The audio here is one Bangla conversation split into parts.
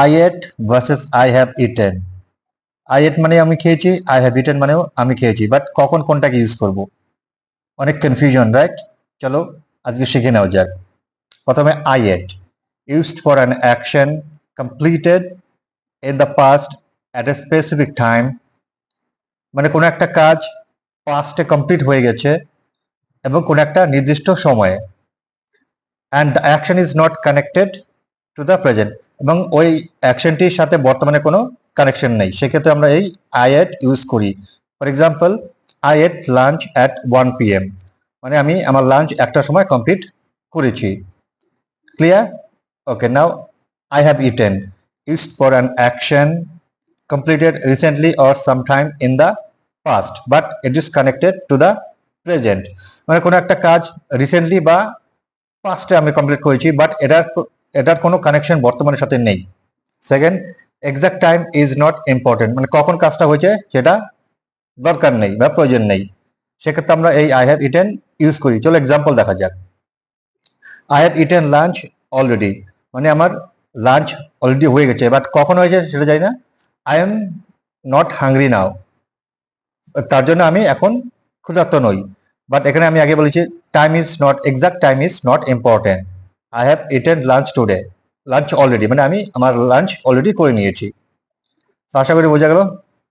I ate versus I have eaten. I ate মানে আমি খেয়েছি, আই হ্যাভ ইটেন মানেও আমি খেয়েছি, বাট কখন কোনটাকে ইউজ করব, অনেক কনফিউশন, রাইট? চলো আজকে শিখে নেওয়া যাক। প্রথমে I ate, used for an action completed in the past at a specific time, মানে কোনো একটা কাজ পাস্টে কমপ্লিট হয়ে গেছে এবং কোনো একটা নির্দিষ্ট সময়ে, and the action is not connected to the present, এবং ওই অ্যাকশনটির সাথে বর্তমানে কোনো কানেকশন নেই, সেক্ষেত্রে আমরা এই আই এট ইউজ করি। For example, I ate lunch at 1 PM, মানে আমি আমার লাঞ্চ একটার সময় কমপ্লিট করেছি। Clear? Okay, now I have eaten, used for an action completed recently or sometime in the past but it is connected to the present, মানে কোনো একটা কাজ রিসেন্টলি বা পাস্টে আমি কমপ্লিট করেছি, বাট এটার কোনো কানেকশন বর্তমানের সাথে নেই। Second, exact time is not important, মানে কখন কাজটা হয়েছে সেটা দরকার নেই বা প্রয়োজন নেই, সেক্ষেত্রে আমরা এই আই হ্যাভ ইটেন ইউজ করি। চলো এক্সাম্পল দেখা যাক। I have eaten lunch already, মানে আমার লাঞ্চ অলরেডি হয়ে গেছে, বাট কখন হয়েছে সেটা জানি না। I am not hungry now, তার জন্য আমি এখন ক্ষুধার্ত নই, বাট এখানে আমি আগে বলেছি time is not, exact time is not important. I have eaten lunch today, lunch already মানে আমি আমার লাঞ্চ অলরেডি করে নিয়েছি। তো আশা করি বোঝা গেল।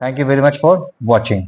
Thank you very much for watching.